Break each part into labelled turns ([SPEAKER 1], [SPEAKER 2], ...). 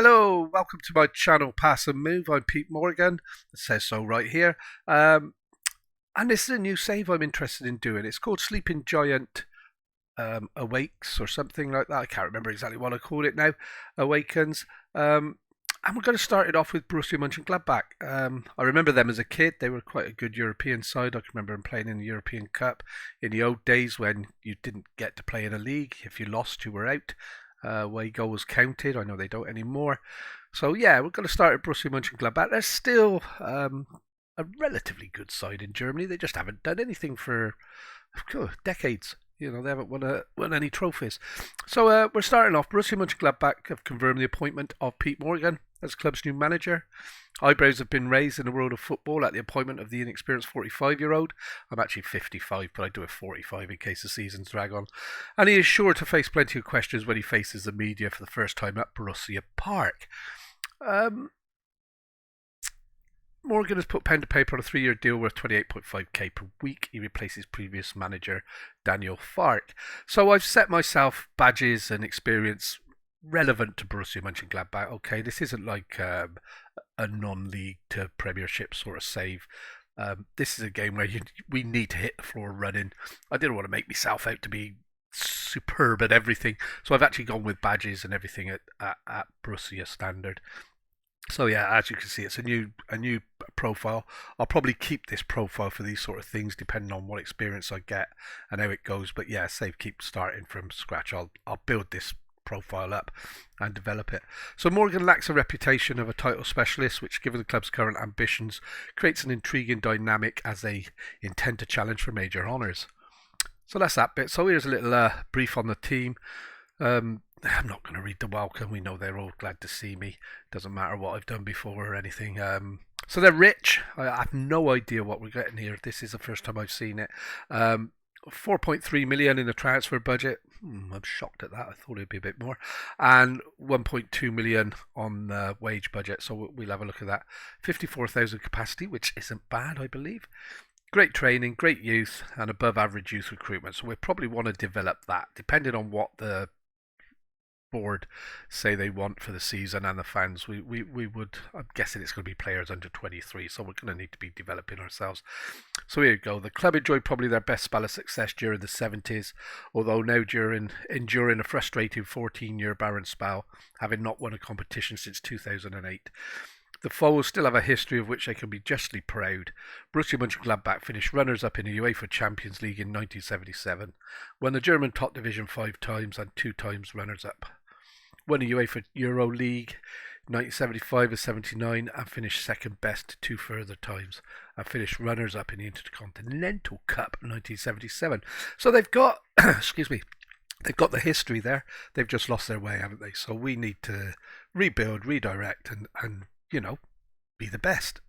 [SPEAKER 1] Hello, welcome to my channel Pass and Move. I'm Pete Morgan. It says so right here. And this is a new save I'm interested in doing. It's called Sleeping Giant Awakes or something like that. I can't remember exactly what I called it now. Awakens. And we're going to start it off with Borussia Monchengladbach. I remember them as a kid. They were quite a good European side. I can remember them playing in the European Cup in the old days when you didn't get to play in a league. If you lost, you were out. Away goals counted. I know they don't anymore. So yeah, we're going to start at Borussia Monchengladbach. They're still a relatively good side in Germany. They just haven't done anything for decades. You know, they haven't won any trophies. So we're starting off. Borussia Mönchengladbach have confirmed the appointment of Pete Morgan as the club's new manager. Eyebrows have been raised in the world of football at the appointment of the inexperienced 45-year-old. I'm actually 55, but I do a 45 in case the seasons drag on. And he is sure to face plenty of questions when he faces the media for the first time at Borussia Park. Morgan has put pen to paper on a 3-year deal worth 28.5k per week. He replaces previous manager Daniel Fark. So I've set myself badges and experience relevant to Borussia Mönchengladbach. Okay, this isn't like a non-league to Premiership sort of save. This is a game where we need to hit the floor running. I didn't want to make myself out to be superb at everything, so I've actually gone with badges and everything at Borussia standard. So yeah, as you can see, it's a new profile. I'll probably keep this profile for these sort of things, depending on what experience I get and how it goes. But yeah, keep starting from scratch. I'll build this profile up and develop it. So Morgan lacks a reputation of a title specialist, which, given the club's current ambitions, creates an intriguing dynamic as they intend to challenge for major honours. So that's that bit. So here's a little brief on the team. I'm not going to read the welcome. We know they're all glad to see me. Doesn't matter what I've done before or anything. So they're rich. I have no idea what we're getting here. This is the first time I've seen it. 4.3 million in the transfer budget. I'm shocked at that. I thought it'd be a bit more. And 1.2 million on the wage budget. So we'll have a look at that. 54,000 capacity, which isn't bad, I believe. Great training, great youth, and above average youth recruitment. So we probably want to develop that, depending on what the board say they want for the season and the fans. We would, I'm guessing it's going to be players under 23, so we're going to need to be developing ourselves. So here you go. The club enjoyed probably their best spell of success during the 70s, although now enduring a frustrating 14-year barren spell, having not won a competition since 2008. The Foals still have a history of which they can be justly proud. Borussia Monchengladbach finished runners-up in the UEFA Champions League in 1977, won the German top division 5 times and 2 times runners-up. Won the UEFA Euro League 1975 and 79 and finished second best 2 further times, and finished runners-up in the Intercontinental Cup 1977. So they've got, excuse me, they've got the history there. They've just lost their way, haven't they? So we need to rebuild, redirect, and you know, be the best.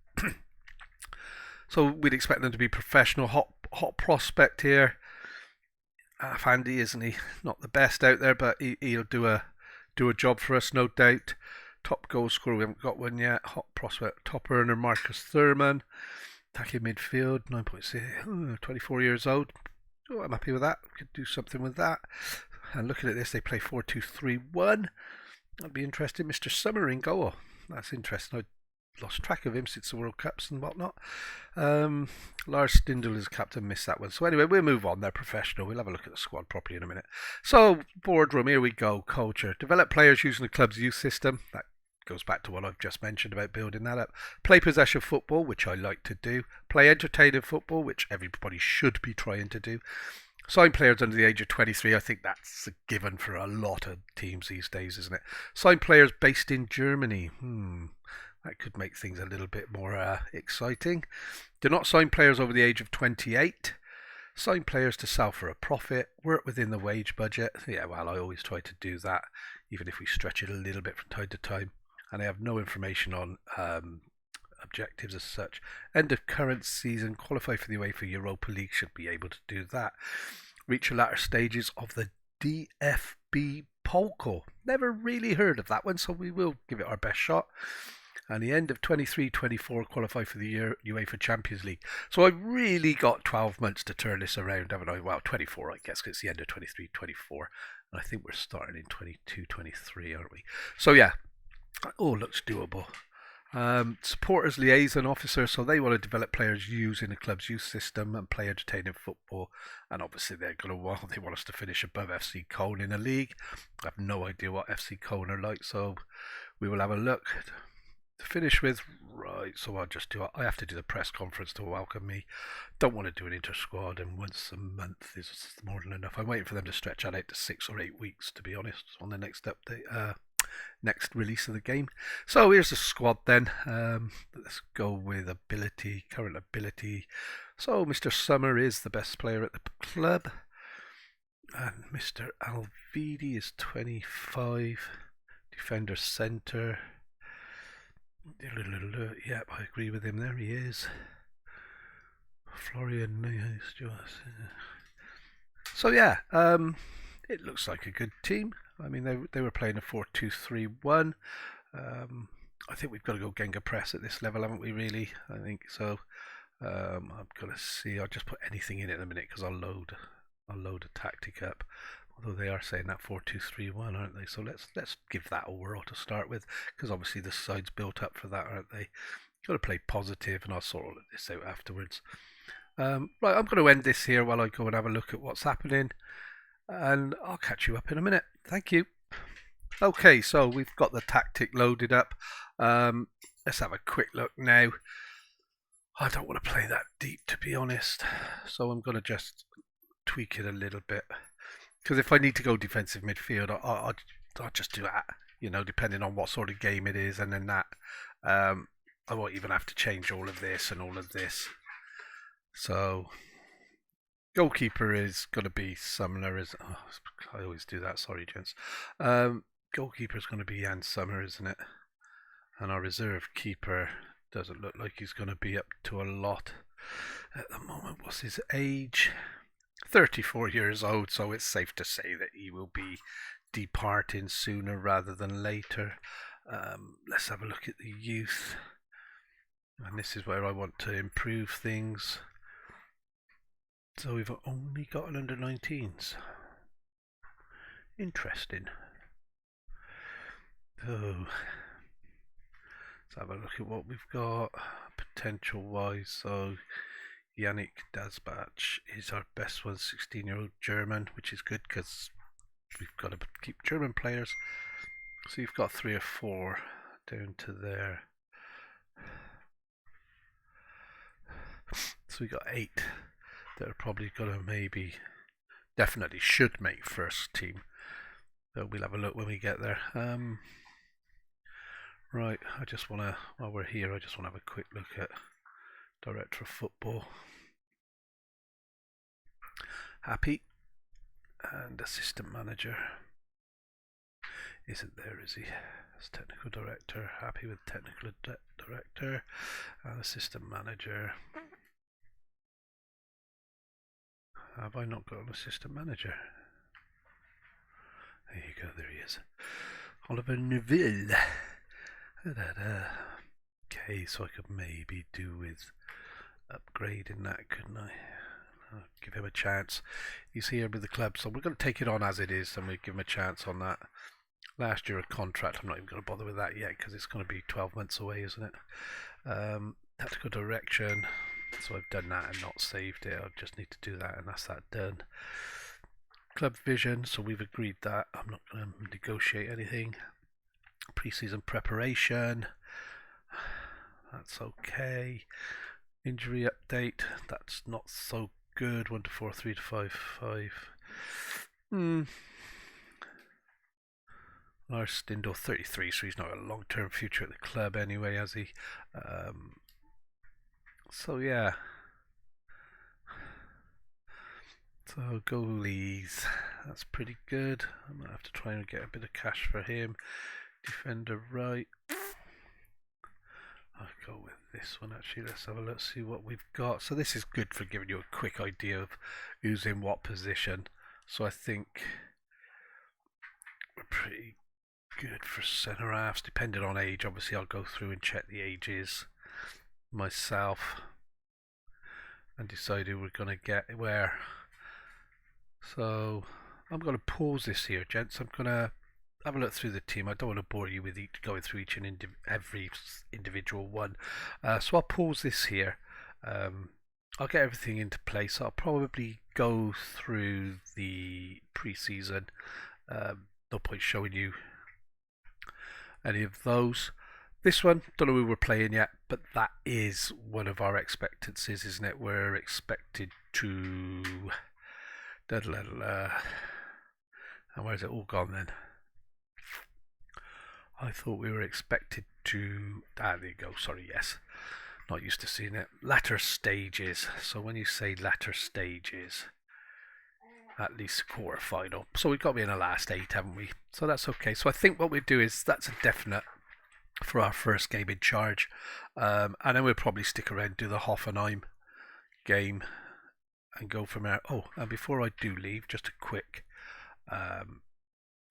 [SPEAKER 1] So we'd expect them to be professional. Hot prospect here. Fandy, isn't he? Not the best out there, but he'll do a job for us, no doubt. Top goal scorer, we haven't got one yet. Hot prospect, top earner Marcus Thurman. Attacking midfield, 9.6, 24 years old. Oh, I'm happy with that. We could do something with that. And looking at this, they play 4-2-3-1. That'd be interesting. Mr. Summer in goal. That's interesting. I lost track of him since the World Cups and whatnot. Lars Stindl is captain, missed that one. So anyway, we'll move on. They're professional. We'll have a look at the squad properly in a minute. So, boardroom, here we go. Culture. Develop players using the club's youth system. That goes back to what I've just mentioned about building that up. Play possession football, which I like to do. Play entertaining football, which everybody should be trying to do. Sign players under the age of 23. I think that's a given for a lot of teams these days, isn't it? Sign players based in Germany. That could make things a little bit more exciting. Do not sign players over the age of 28. Sign players to sell for a profit. Work within the wage budget. Yeah, well, I always try to do that, even if we stretch it a little bit from time to time. And I have no information on objectives as such. End of current season, qualify for the UEFA Europa League, should be able to do that. Reach the latter stages of the DFB Pokal. Never really heard of that one, so we will give it our best shot. And the end of 23-24, qualify for the UEFA Champions League. So I've really got 12 months to turn this around, haven't I? Well, 24, I guess, because it's the end of 23-24. And I think we're starting in 22-23, aren't we? So yeah, All looks doable. Supporters liaison officer, so they want to develop players using the club's youth system and play entertaining football. And obviously they're going to want, they want us to finish above FC Cologne in the league. I have no idea what FC Cologne are like, so we will have a look. To finish with, right, so I'll just do, I have to do the press conference to welcome me. Don't want to do an inter-squad, and once a month is more than enough. I'm waiting for them to stretch that out to 6 or 8 weeks, to be honest, on the next update. Next release of the game. So here's the squad then. Let's go with ability, current ability. So Mr. Summer is the best player at the club. And Mr. Alvidi is 25. Defender centre. Yep, I agree with him there. He is. Florian. So yeah, it looks like a good team. I mean, they were playing a 4-2-3-1. I think we've got to go Genga press at this level, haven't we? Really, I think so. I'm gonna see. I'll just put anything in it in a minute because I'll load a tactic up. Although they are saying that 4-2-3-1, aren't they? So let's give that a whirl to start with, because obviously the side's built up for that, aren't they? Got to play positive, and I'll sort all of this out afterwards. Right, I'm going to end this here while I go and have a look at what's happening, and I'll catch you up in a minute. Thank you. Okay, so we've got the tactic loaded up. Let's have a quick look now. I don't want to play that deep, to be honest, so I'm going to just tweak it a little bit. Because if I need to go defensive midfield, I'll just do that, you know, depending on what sort of game it is, and then that. I won't even have to change all of this and all of this. So, goalkeeper is going to be Sumner. I always do that, sorry, gents. Goalkeeper is going to be Jan Summer, isn't it? And our reserve keeper doesn't look like he's going to be up to a lot at the moment. What's his age? 34 years old, so it's safe to say that he will be departing sooner rather than later. Let's have a look at the youth. And this is where I want to improve things. So we've only got an under-19s. Interesting. So let's have a look at what we've got potential-wise. So Yannick Dasbach is our best one, 16-year-old German, which is good because we've got to keep German players. So you've got 3 or 4 down to there. So we got 8 that are probably going to definitely should make first team. So we'll have a look when we get there. Right, I just want to, while we're here, I just want to have a quick look at Director of Football. Happy. And Assistant Manager. Isn't there, is he? As Technical Director. Happy with Technical Director. And Assistant Manager. Have I not got an Assistant Manager? There you go, there he is. Oliver Neville. Okay, so I could maybe do with upgrading that, couldn't I? I'll give him a chance. He's here with the club, so we're going to take it on as it is, and we'll give him a chance on that. Last year a contract, I'm not even going to bother with that yet because it's going to be 12 months away, isn't it? Tactical direction. So I've done that and not saved it. I just need to do that, and that's that done. Club vision, so we've agreed that. I'm not going to negotiate anything. Pre-season preparation. That's okay. Injury update. That's not so good. 1 to 4, 3 to 5, 5. Lars Stindl, 33, so he's not got a long-term future at the club anyway, has he? So yeah. So goalies, that's pretty good. I might have to try and get a bit of cash for him. Defender right. I'll go with this one actually. Let's have a look, see what we've got. So this is good for giving you a quick idea of who's in what position. So I think we're pretty good for centre halves, depending on age. Obviously I'll go through and check the ages myself and decide who we're going to get where. So I'm going to pause this here, gents. I'm going to have a look through the team. I don't want to bore you with going through each and every individual one. So I'll pause this here. I'll get everything into place. I'll probably go through the pre-season. No point showing you any of those. This one, don't know who we're playing yet, but that is one of our expectancies, isn't it? We're expected to... And where's it all gone then? I thought we were expected to... there you go, sorry, yes. Not used to seeing it. Latter stages. So when you say latter stages, at least quarter final. So we've got to be in the last 8, haven't we? So that's okay. So I think what we do is that's a definite for our first game in charge. And then we'll probably stick around, do the Hoffenheim game and go from there. Oh, and before I do leave, just a quick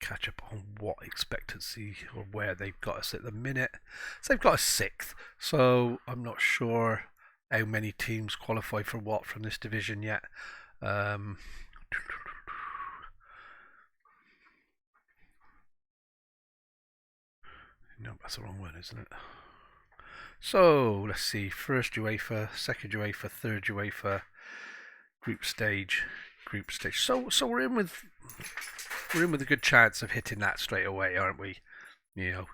[SPEAKER 1] catch up on what expectancy or where they've got us at the minute. So they've got us 6th. So I'm not sure how many teams qualify for what from this division yet. No, that's the wrong one, isn't it? So let's see. First UEFA, second UEFA, third UEFA, group stage. So we're in with a good chance of hitting that straight away, aren't we? You know,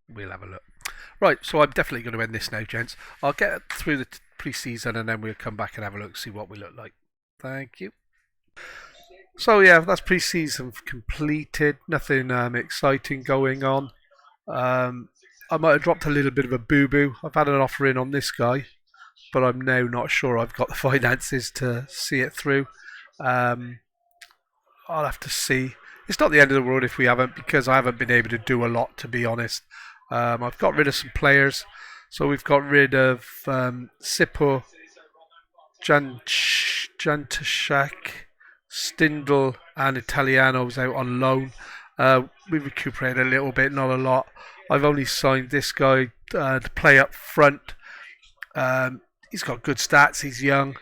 [SPEAKER 1] we'll have a look. Right, so I'm definitely going to end this now, gents. I'll get through the pre-season and then we'll come back and have a look, see what we look like. Thank you. So yeah, that's pre-season completed. Nothing exciting going on. I might have dropped a little bit of a boo-boo. I've had an offer in on this guy, but I'm now not sure I've got the finances to see it through. I'll have to see. It's not the end of the world if we haven't, because I haven't been able to do a lot, to be honest. I've got rid of some players. So we've got rid of Sipo, Jantashak, Stindl, and Italiano's out on loan. We recuperated a little bit, not a lot. I've only signed this guy to play up front. He's got good stats. He's young.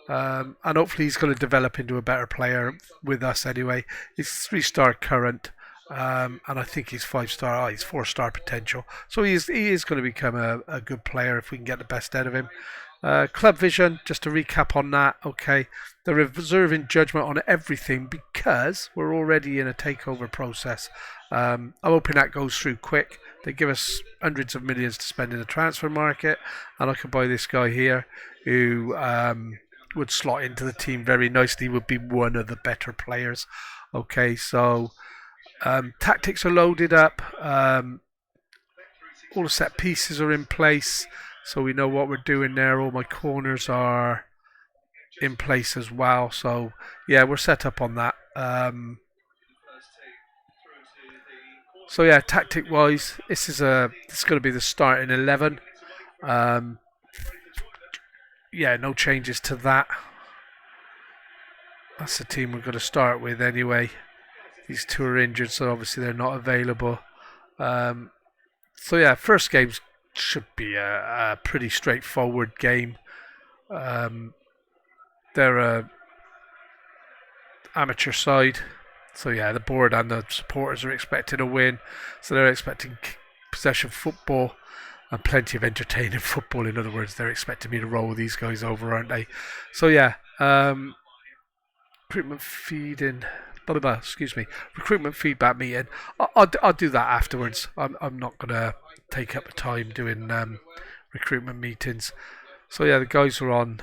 [SPEAKER 1] And hopefully he's going to develop into a better player with us anyway. He's 3-star current. And I think he's 5-star. He's 4-star potential. So he is going to become a good player if we can get the best out of him. Club Vision, just to recap on that, okay, they're reserving judgment on everything because we're already in a takeover process. I'm hoping that goes through quick. They give us hundreds of millions to spend in the transfer market, and I could buy this guy here who would slot into the team very nicely, would be one of the better players. Okay, so tactics are loaded up. All the set pieces are in place. So we know what we're doing there. All my corners are in place as well. So yeah, we're set up on that. So yeah, tactic wise, this is going to be the starting 11. Yeah, no changes to that. That's the team we're going to start with anyway. These two are injured, so obviously they're not available. So yeah, first game's should be a pretty straightforward game. They're a amateur side, so yeah, the board and the supporters are expecting a win, so they're expecting possession football and plenty of entertaining football. In other words, they're expecting me to roll these guys over, aren't they? So yeah, recruitment feeding. Recruitment feedback meeting. I'll do that afterwards. I'm not gonna take up the time doing recruitment meetings. So yeah, the guys are on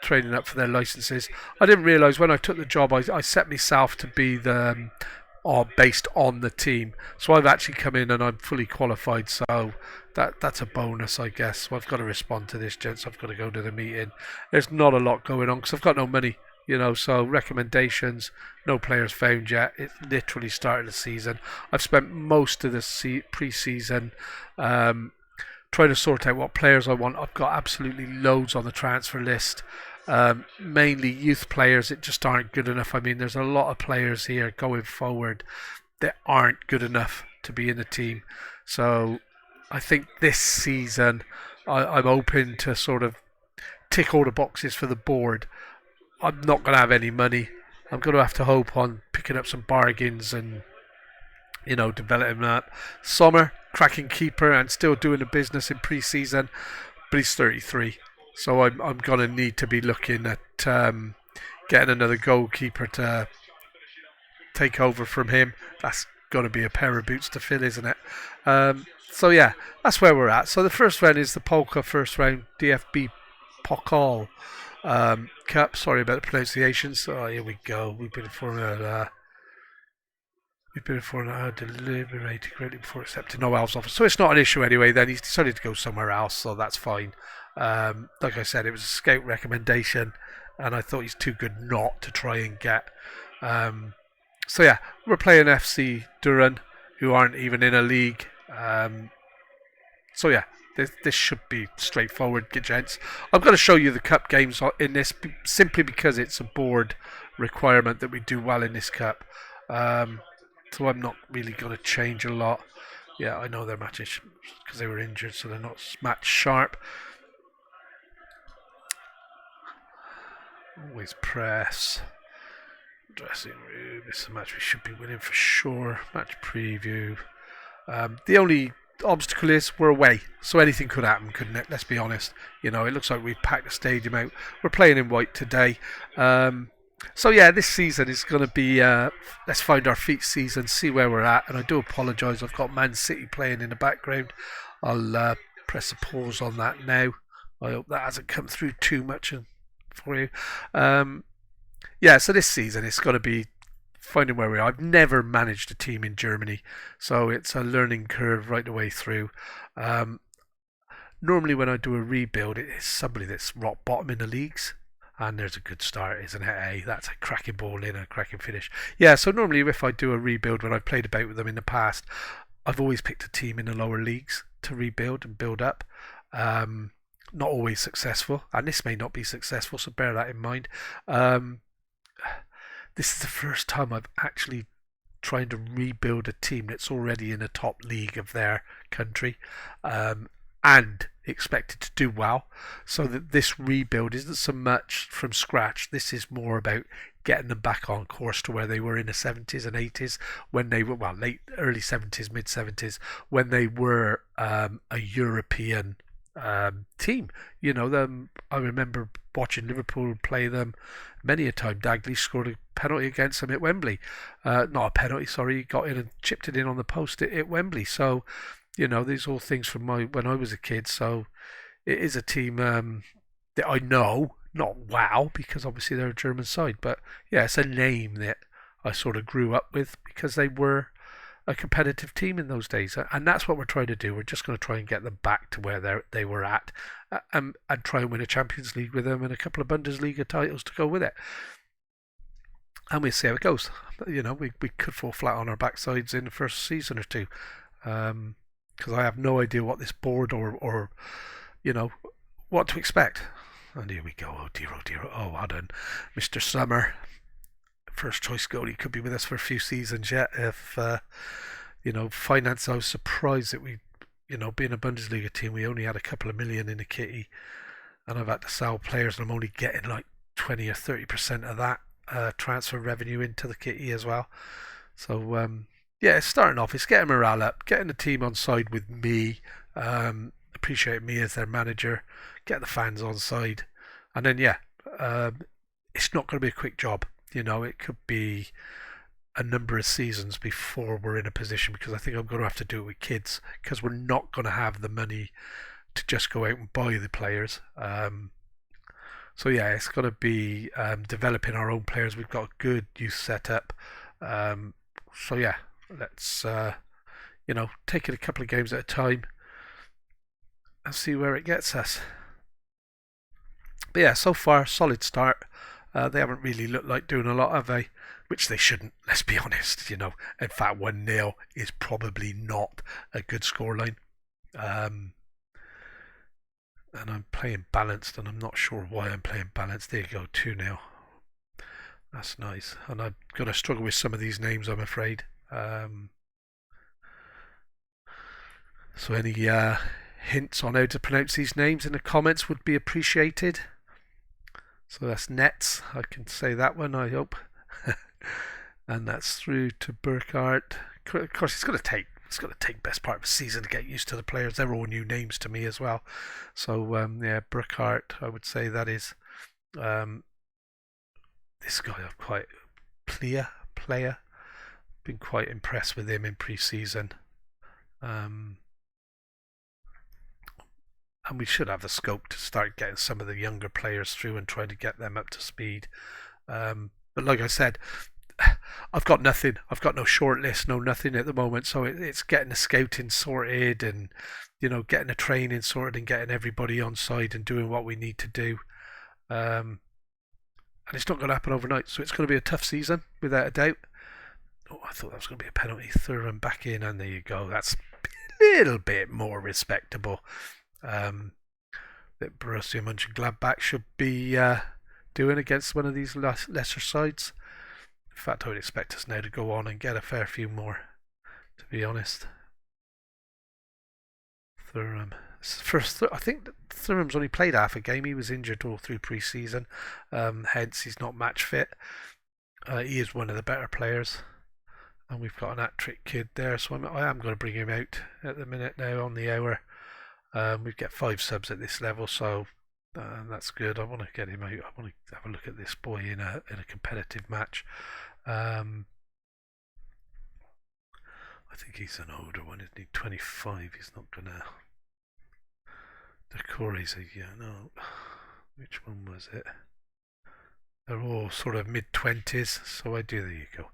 [SPEAKER 1] training up for their licenses. I didn't realise when I took the job I set myself to be the based on the team. So I've actually come in and I'm fully qualified. So that's a bonus, I guess. So I've got to respond to this, gents. I've got to go to the meeting. There's not a lot going on because I've got no money, So recommendations, no players found yet. It literally started the season. I've spent most of the pre-season trying to sort out what players I want. I've got absolutely loads on the transfer list. Mainly youth players that just aren't good enough. I mean, there's a lot of players here going forward that aren't good enough to be in the team. So I think this season I'm open to sort of tick all the boxes for the board. I'm not going to have any money. I'm going to have to hope on picking up some bargains and developing that. Sommer, cracking keeper and still doing the business in pre-season, but he's 33, so I'm going to need to be looking at getting another goalkeeper to take over from him. That's going to be a pair of boots to fill, isn't it? So yeah, that's where we're at. So the first round is the Polka first round DFB Pokal Cup. Sorry about the pronunciation. So here we go. We've been for deliberating greatly before accepting no elves offer. So it's not an issue anyway. Then he's decided to go somewhere else, so that's fine. Like I said, it was a scout recommendation, and I thought he's too good not to try and get. So yeah, we're playing FC Duran, who aren't even in a league. So yeah, this should be straightforward, gents. I'm going to show you the cup games in this simply because it's a board requirement that we do well in this cup. So I'm not really going to change a lot. Yeah, I know their matches because they were injured, so they're not match sharp. Always press. Dressing room. This is a match we should be winning for sure. Match preview. The only obstacle is we're away, so anything could happen, couldn't it? Let's be honest. It looks like we've packed the stadium out. We're playing in white today. So yeah, this season is going to be let's find our feet season, see where we're at. And I do apologise, I've got Man City playing in the background. I'll press a pause on that now. I hope that hasn't come through too much for you. Yeah, so this season it's going to be finding where we are. I've never managed a team in Germany, so it's a learning curve right the way through. Normally when I do a rebuild, it's somebody that's rock bottom in the leagues. And there's a good start, isn't it? Hey, that's a cracking ball in, a cracking finish. Yeah, so normally if I do a rebuild, when I've played about with them in the past, I've always picked a team in the lower leagues to rebuild and build up. Not always successful, and this may not be successful, so bear that in mind. This is the first time I've actually tried to rebuild a team that's already in a top league of their country. And expected to do well, so that this rebuild isn't so much from scratch. This is more about getting them back on course to where they were in the 70s and 80s, when they were early 70s, mid 70s, when they were a European team. I remember watching Liverpool play them many a time. Dagley scored a penalty against them at Wembley. Not a penalty, sorry, he got in and chipped it in on the post at Wembley. So these are all things from when I was a kid. So it is a team that I know, not wow, because obviously they're a German side, but yeah, it's a name that I sort of grew up with because they were a competitive team in those days, and that's what we're trying to do. We're just going to try and get them back to where they were at, and try and win a Champions League with them and a couple of Bundesliga titles to go with it. And we'll see how it goes. We could fall flat on our backsides in the first season or two. Because I have no idea what this board or what to expect. And here we go. Oh dear, oh dear. Oh, well done, Mr. Summer. First choice goalie, could be with us for a few seasons yet. If finance, I was surprised that we, being a Bundesliga team, we only had a couple of million in the kitty, and I've had to sell players, and I'm only getting like 20 or 30% of that transfer revenue into the kitty as well. So yeah, it's starting off. It's getting morale up, getting the team on side with me, appreciate me as their manager, get the fans on side, and then yeah, it's not going to be a quick job. It could be a number of seasons before we're in a position, because I think I'm going to have to do it with kids, because we're not going to have the money to just go out and buy the players. So yeah, it's going to be developing our own players. We've got a good youth setup. So yeah, let's take it a couple of games at a time and see where it gets us. But yeah, so far solid start. They haven't really looked like doing a lot, have they? Which they shouldn't, let's be honest. In fact, 1-0 is probably not a good scoreline. And I'm playing balanced, and I'm not sure why I'm playing balanced. There you go, 2-0. That's nice. And I'm going to struggle with some of these names, I'm afraid. So any hints on how to pronounce these names in the comments would be appreciated. So that's nets. I can say that one, I hope. And that's through to Burkhardt. Of course, it's going to take best part of the season to get used to the players. They're all new names to me as well. So yeah, Burkhardt, I would say that is um, this guy. I've quite player. Been quite impressed with him in pre-season. Um, and we should have the scope to start getting some of the younger players through and trying to get them up to speed. But like I said, I've got nothing. I've got no short list, no nothing at the moment. So it's getting the scouting sorted and getting the training sorted and getting everybody on side and doing what we need to do. And it's not going to happen overnight. So it's going to be a tough season without a doubt. Oh, I thought that was going to be a penalty. Thuram back in, and there you go. That's a little bit more respectable. That Borussia Monchengladbach should be doing against one of these lesser sides. In fact, I would expect us now to go on and get a fair few more, to be honest. Thuram. I think Thuram's only played half a game. He was injured all through pre-season, hence he's not match fit. He is one of the better players, and we've got an hat-trick kid there, so I am going to bring him out at the minute now on the hour. We get 5 subs at this level, so that's good. I want to get him out. I want to have a look at this boy in a competitive match. I think he's an older one, isn't he? 25. He's not gonna. Decore's no. Which one was it? They're all sort of mid-20s, so I do. There you go.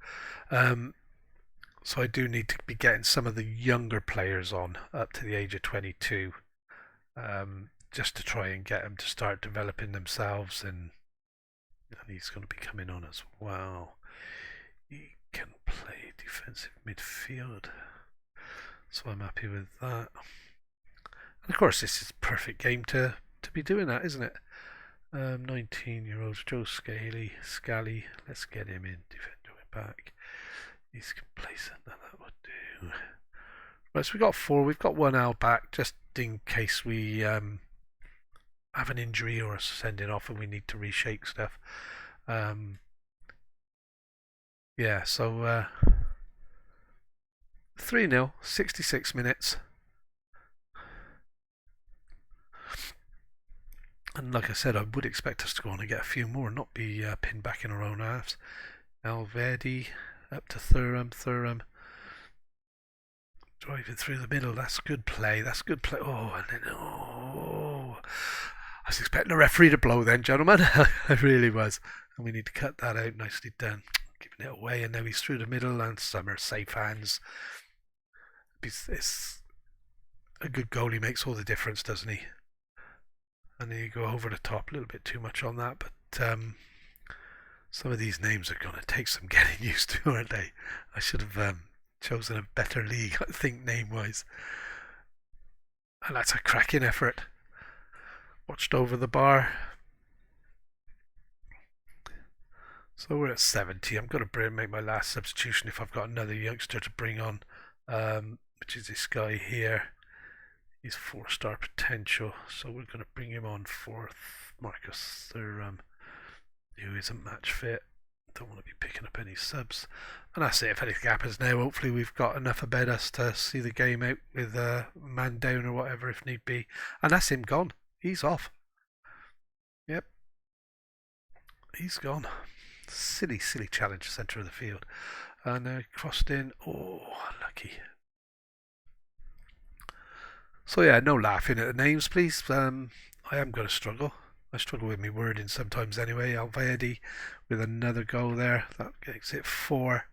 [SPEAKER 1] So I do need to be getting some of the younger players on up to the age of 22, just to try and get them to start developing themselves. And he's going to be coming on as well. He can play defensive midfield, so I'm happy with that. And of course, this is a perfect game to be doing that, isn't it? 19-year-old Joe Scally. Let's get him in. Defender back. He's complacent. That would do. Right, so we got 4. We've got 1 out back, just in case we have an injury or a sending off and we need to reshape stuff. Yeah, so 3-0, 66 minutes. And like I said, I would expect us to go on and get a few more, not be pinned back in our own halves. Alvedi up to Thuram. Driving through the middle. That's good play. Oh, and then I was expecting the referee to blow then, gentlemen. I really was. And we need to cut that out. Nicely done. Giving it away, and now he's through the middle, and Summer safe hands. It's a good goal. He makes all the difference, doesn't he? And then you go over the top, a little bit too much on that, but some of these names are going to take some getting used to, aren't they? I should have chosen a better league, I think, name-wise. And that's a cracking effort. Watched over the bar. So we're at 70. I'm going to make my last substitution if I've got another youngster to bring on, which is this guy here. He's 4-star potential, so we're going to bring him on 4th. Marcus Thuram, who isn't match fit. Don't want to be picking up any subs. And that's it. If anything happens now, hopefully we've got enough about us to see the game out with a man down or whatever if need be. And that's him gone. He's off. Yep. He's gone. Silly challenge, centre of the field. And crossed in. Oh, lucky. So yeah, no laughing at the names, please. I am going to struggle. I struggle with my wording sometimes anyway. Alvedi with another goal there. That makes it 4.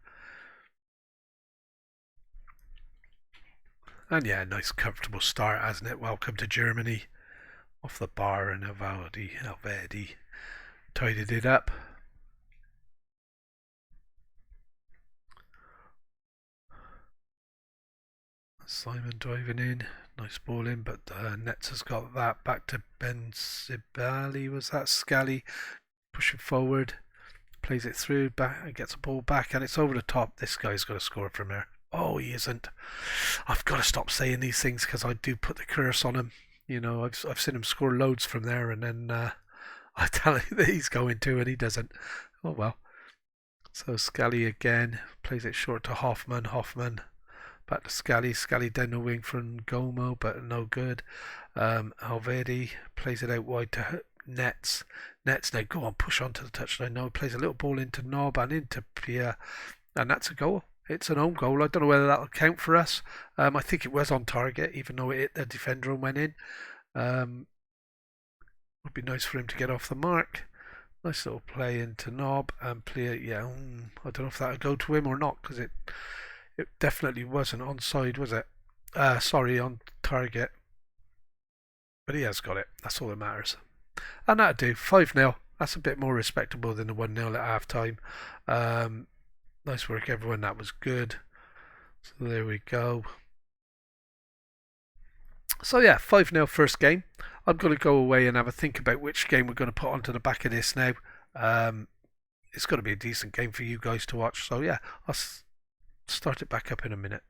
[SPEAKER 1] And yeah, nice comfortable start, hasn't it? Welcome to Germany. Off the bar, and Alvedi tidied it up. Simon driving in. Nice ball in, but Nets has got that back to Ben Sibali. Was that Scally pushing forward? Plays it through, back, gets a ball back, and it's over the top. This guy's got to score from there. Oh, he isn't. I've got to stop saying these things because I do put the curse on him. You know, I've seen him score loads from there, and then I tell you that he's going to and he doesn't. Oh well. So Scally again plays it short to Hoffman. Hoffman back to Scally. Scally down the wing from Gomo, but no good. Alvedi plays it out wide to Nets. Nets now go on, push on to the touchline. No, plays a little ball into Knob and into Pierre, and that's a goal. It's an own goal. I don't know whether that'll count for us. I think it was on target, even though it hit the defender and went in. Would be nice for him to get off the mark. Nice little play into Knob and play. Yeah, I don't know if that would go to him or not because it definitely wasn't onside, was it? Sorry, on target. But he has got it. That's all that matters. And that'll do. 5-0. That's a bit more respectable than the 1-0 at half time. Nice work, everyone. That was good. So there we go. So yeah, 5-0 first game. I'm going to go away and have a think about which game we're going to put onto the back of this now. It's going to be a decent game for you guys to watch. So yeah, I'll start it back up in a minute.